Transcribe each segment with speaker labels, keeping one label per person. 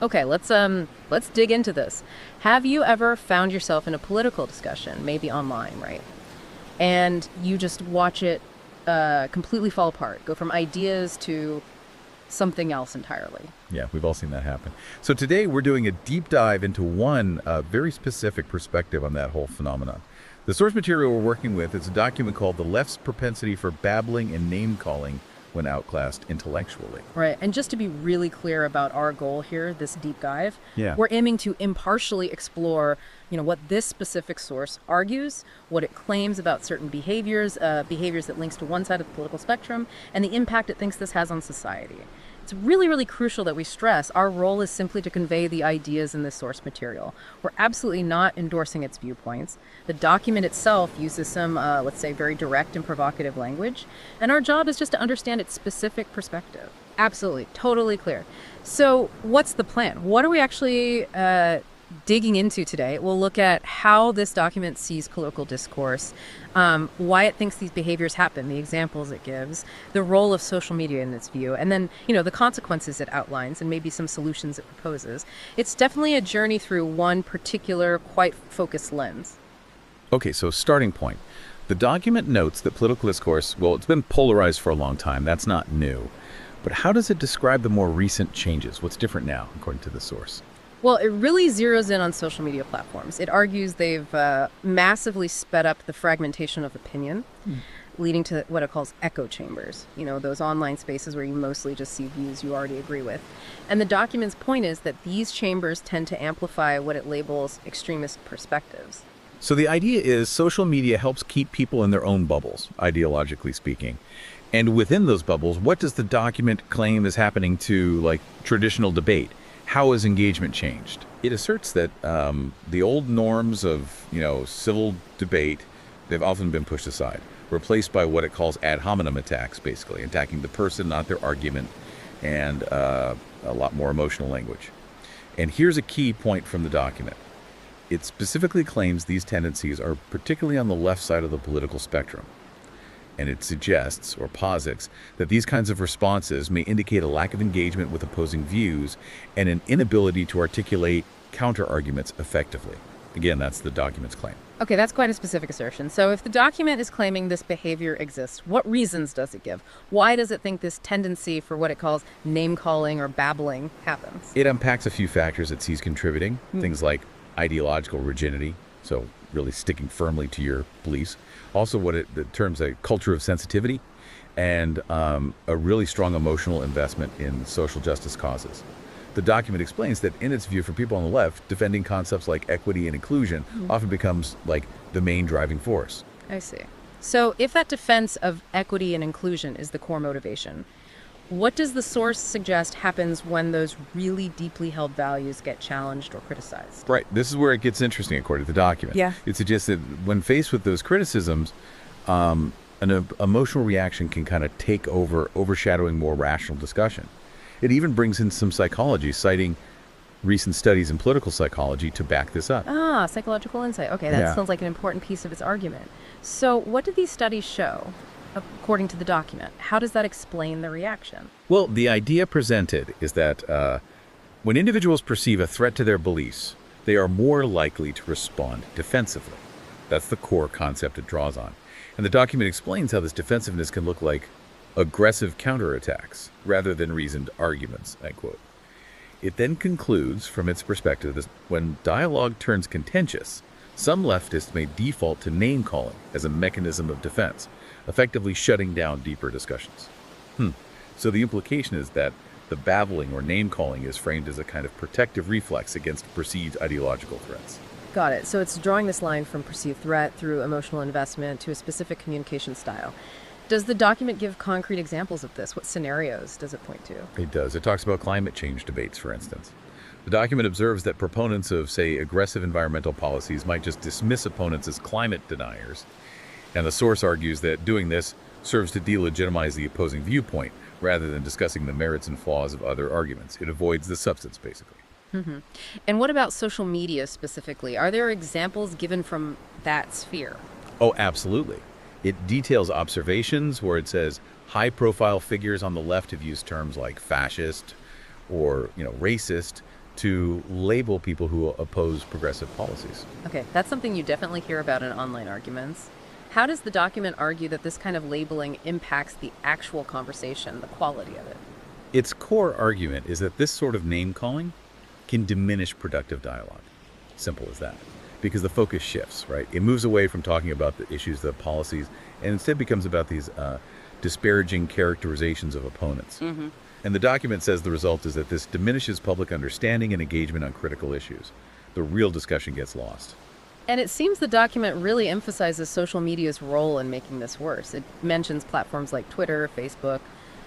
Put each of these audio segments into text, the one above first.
Speaker 1: Okay, let's dig into this. Have you ever found yourself in a political discussion, maybe online, right? And you just watch it completely fall apart, go from ideas to something else entirely?
Speaker 2: Yeah, we've all seen that happen. So today we're doing a deep dive into one very specific perspective on that whole phenomenon. The source material we're working with is a document called The Left's Propensity for Babbling and Name-Calling when Outclassed Intellectually.
Speaker 1: Right, and just to be really clear about our goal here, this deep dive,
Speaker 2: Yeah.
Speaker 1: we're aiming to impartially explore, what this specific source argues, what it claims about certain behaviors, behaviors that links to one side of the political spectrum, and the impact it thinks this has on society. It's really, really crucial that we stress our role is simply to convey the ideas in this source material. We're absolutely not endorsing its viewpoints. The document itself uses some, let's say, very direct and provocative language, and our job is just to understand its specific perspective. Absolutely, totally clear. So what's the plan? What are we actually digging into today? We'll look at how this document sees colloquial discourse, why it thinks these behaviors happen, the examples it gives, the role of social media in its view, and then, the consequences it outlines and maybe some solutions it proposes. It's definitely a journey through one particular, quite focused lens.
Speaker 2: Okay, so starting point. The document notes that political discourse, well, it's been polarized for a long time. That's not new. But how does it describe the more recent changes? What's different now, according to the source?
Speaker 1: Well, it really zeroes in on social media platforms. It argues they've massively sped up the fragmentation of opinion, leading to what it calls echo chambers, those online spaces where you mostly just see views you already agree with. And the document's point is that these chambers tend to amplify what it labels extremist perspectives.
Speaker 2: So the idea is social media helps keep people in their own bubbles, ideologically speaking. And within those bubbles, what does the document claim is happening to, like, traditional debate? How has engagement changed? It asserts that the old norms of, civil debate, they've often been pushed aside, replaced by what it calls ad hominem attacks, basically, attacking the person, not their argument, and a lot more emotional language. And here's a key point from the document. It specifically claims these tendencies are particularly on the left side of the political spectrum. And it suggests, or posits, that these kinds of responses may indicate a lack of engagement with opposing views and an inability to articulate counter-arguments effectively. Again, that's the document's claim.
Speaker 1: Okay, that's quite a specific assertion. So if the document is claiming this behavior exists, what reasons does it give? Why does it think this tendency for what it calls name-calling or babbling happens?
Speaker 2: It unpacks a few factors it sees contributing, things like ideological rigidity, so really sticking firmly to your beliefs. Also what it terms a culture of sensitivity and a really strong emotional investment in social justice causes. The document explains that in its view, for people on the left, defending concepts like equity and inclusion often becomes like the main driving force.
Speaker 1: I see. So if that defense of equity and inclusion is the core motivation, what does the source suggest happens when those really deeply held values get challenged or criticized?
Speaker 2: Right. This is where it gets interesting, according to the document.
Speaker 1: Yeah.
Speaker 2: It suggests that when faced with those criticisms, an emotional reaction can kind of take over, overshadowing more rational discussion. It even brings in some psychology, citing recent studies in political psychology to back this up.
Speaker 1: Ah, psychological insight. Okay, that sounds like an important piece of its argument. So what do these studies show, according to the document? How does that explain the reaction?
Speaker 2: Well, the idea presented is that when individuals perceive a threat to their beliefs, they are more likely to respond defensively. That's the core concept it draws on. And the document explains how this defensiveness can look like aggressive counterattacks rather than reasoned arguments, end quote. It then concludes, from its perspective, that when dialogue turns contentious, some leftists may default to name-calling as a mechanism of defense, effectively shutting down deeper discussions. So the implication is that the babbling or name-calling is framed as a kind of protective reflex against perceived ideological threats.
Speaker 1: Got it. So it's drawing this line from perceived threat through emotional investment to a specific communication style. Does the document give concrete examples of this? What scenarios does it point to?
Speaker 2: It does. It talks about climate change debates, for instance. The document observes that proponents of, say, aggressive environmental policies might just dismiss opponents as climate deniers. And the source argues that doing this serves to delegitimize the opposing viewpoint rather than discussing the merits and flaws of other arguments. It avoids the substance, basically.
Speaker 1: And what about social media specifically? Are there examples given from that sphere?
Speaker 2: Oh, absolutely. It details observations where it says high-profile figures on the left have used terms like fascist or, racist to label people who oppose progressive policies.
Speaker 1: Okay, that's something you definitely hear about in online arguments. How does the document argue that this kind of labeling impacts the actual conversation, the quality of it?
Speaker 2: Its core argument is that this sort of name calling can diminish productive dialogue. Simple as that. Because the focus shifts, right? It moves away from talking about the issues, the policies, and instead becomes about these disparaging characterizations of opponents. And the document says the result is that this diminishes public understanding and engagement on critical issues. The real discussion gets lost.
Speaker 1: And it seems the document really emphasizes social media's role in making this worse. It mentions platforms like Twitter, Facebook,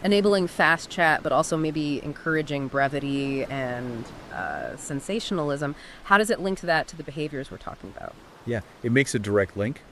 Speaker 1: enabling fast chat, but also maybe encouraging brevity and sensationalism. How does it link to that, to the behaviors we're talking about?
Speaker 2: Yeah, it makes a direct link.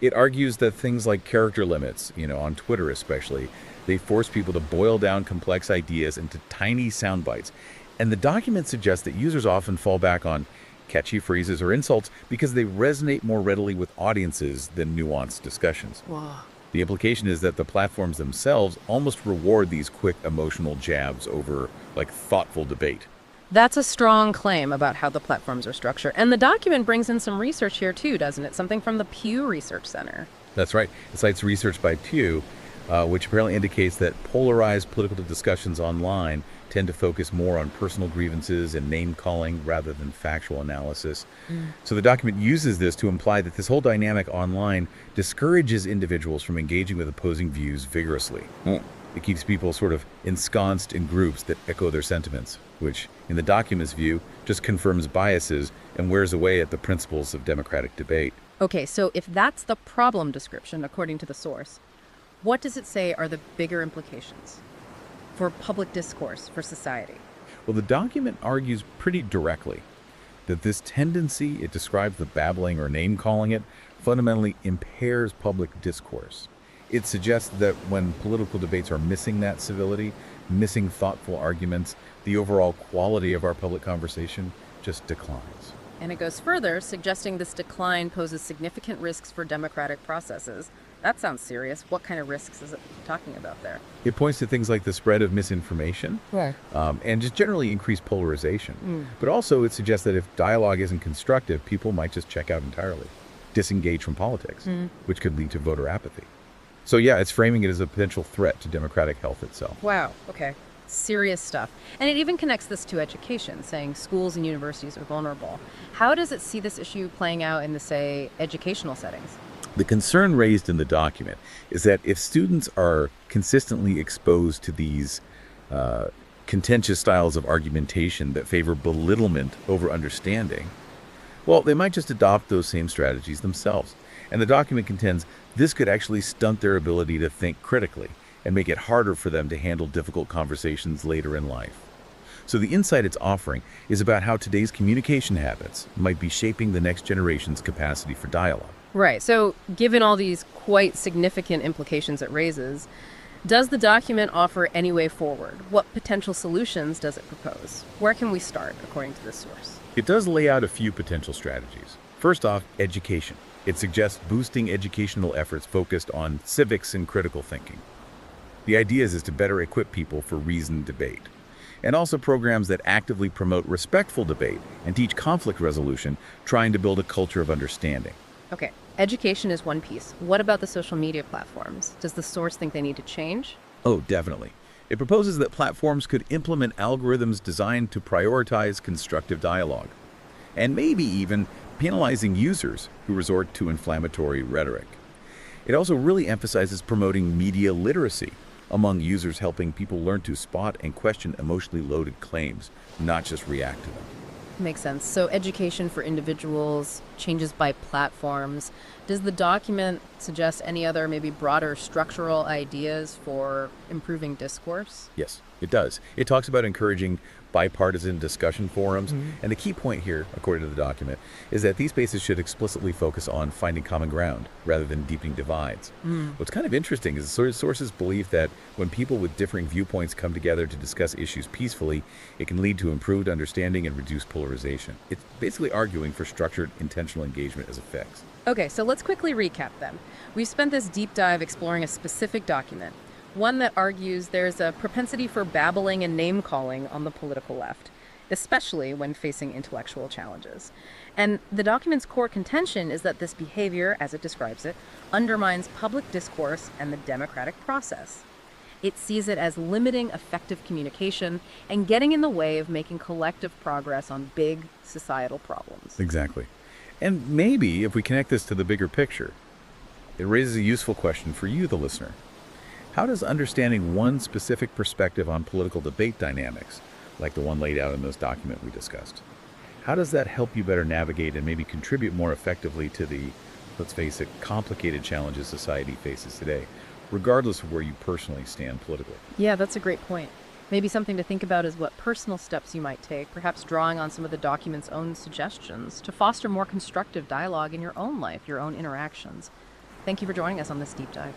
Speaker 2: It argues that things like character limits, on Twitter especially, they force people to boil down complex ideas into tiny sound bites. And the document suggests that users often fall back on catchy phrases or insults because they resonate more readily with audiences than nuanced discussions.
Speaker 1: Whoa.
Speaker 2: The implication is that the platforms themselves almost reward these quick emotional jabs over, thoughtful debate.
Speaker 1: That's a strong claim about how the platforms are structured. And the document brings in some research here too, doesn't it? Something from the Pew Research Center.
Speaker 2: That's right. It cites research by Pew, which apparently indicates that polarized political discussions online tend to focus more on personal grievances and name-calling rather than factual analysis. So the document uses this to imply that this whole dynamic online discourages individuals from engaging with opposing views vigorously. It keeps people sort of ensconced in groups that echo their sentiments, which, in the document's view, just confirms biases and wears away at the principles of democratic debate.
Speaker 1: Okay, so if that's the problem description, according to the source, what does it say are the bigger implications for public discourse, for society?
Speaker 2: Well, the document argues pretty directly that this tendency, it describes the babbling or name-calling it, fundamentally impairs public discourse. It suggests that when political debates are missing that civility, missing thoughtful arguments, the overall quality of our public conversation just declines.
Speaker 1: And it goes further, suggesting this decline poses significant risks for democratic processes. That sounds serious. What kind of risks is it talking about there?
Speaker 2: It points to things like the spread of misinformation,
Speaker 1: Right.
Speaker 2: And just generally increased polarization. But also it suggests that if dialogue isn't constructive, people might just check out entirely, disengage from politics, which could lead to voter apathy. So yeah, it's framing it as a potential threat to democratic health itself.
Speaker 1: Wow, okay. Serious stuff. And it even connects this to education, saying schools and universities are vulnerable. How does it see this issue playing out in the, say, educational settings?
Speaker 2: The concern raised in the document is that if students are consistently exposed to these contentious styles of argumentation that favor belittlement over understanding, well, they might just adopt those same strategies themselves. And the document contends this could actually stunt their ability to think critically and make it harder for them to handle difficult conversations later in life. So the insight it's offering is about how today's communication habits might be shaping the next generation's capacity for dialogue.
Speaker 1: Right. So given all these quite significant implications it raises, does the document offer any way forward? What potential solutions does it propose? Where can we start, according to this source?
Speaker 2: It does lay out a few potential strategies. First off, education. It suggests boosting educational efforts focused on civics and critical thinking. The idea is to better equip people for reasoned debate, and also programs that actively promote respectful debate and teach conflict resolution, trying to build a culture of understanding.
Speaker 1: Okay, education is one piece. What about the social media platforms? Does the source think they need to change?
Speaker 2: Oh, definitely. It proposes that platforms could implement algorithms designed to prioritize constructive dialogue, and maybe even penalizing users who resort to inflammatory rhetoric. It also really emphasizes promoting media literacy among users, helping people learn to spot and question emotionally loaded claims, not just react to them.
Speaker 1: Makes sense. So education for individuals, changes by platforms. Does the document suggest any other maybe broader structural ideas for improving discourse?
Speaker 2: Yes, it does. It talks about encouraging bipartisan discussion forums, and the key point here, according to the document, is that these spaces should explicitly focus on finding common ground rather than deepening divides. What's kind of interesting is the sources believe that when people with differing viewpoints come together to discuss issues peacefully, it can lead to improved understanding and reduced polarization. It's basically arguing for structured, intentional engagement as a fix.
Speaker 1: Okay, so let's quickly recap them. We've spent this deep dive exploring a specific document, one that argues there's a propensity for babbling and name-calling on the political left. especially when facing intellectual challenges. And the document's core contention is that this behavior, as it describes it, undermines public discourse and the democratic process. It sees it as limiting effective communication and getting in the way of making collective progress on big societal problems.
Speaker 2: Exactly. And maybe if we connect this to the bigger picture, it raises a useful question for you, the listener. How does understanding one specific perspective on political debate dynamics, like the one laid out in this document we discussed, how does that help you better navigate and maybe contribute more effectively to the, let's face it, complicated challenges society faces today, regardless of where you personally stand politically?
Speaker 1: Yeah, that's a great point. Maybe something to think about is what personal steps you might take, perhaps drawing on some of the document's own suggestions to foster more constructive dialogue in your own life, your own interactions. Thank you for joining us on this deep dive.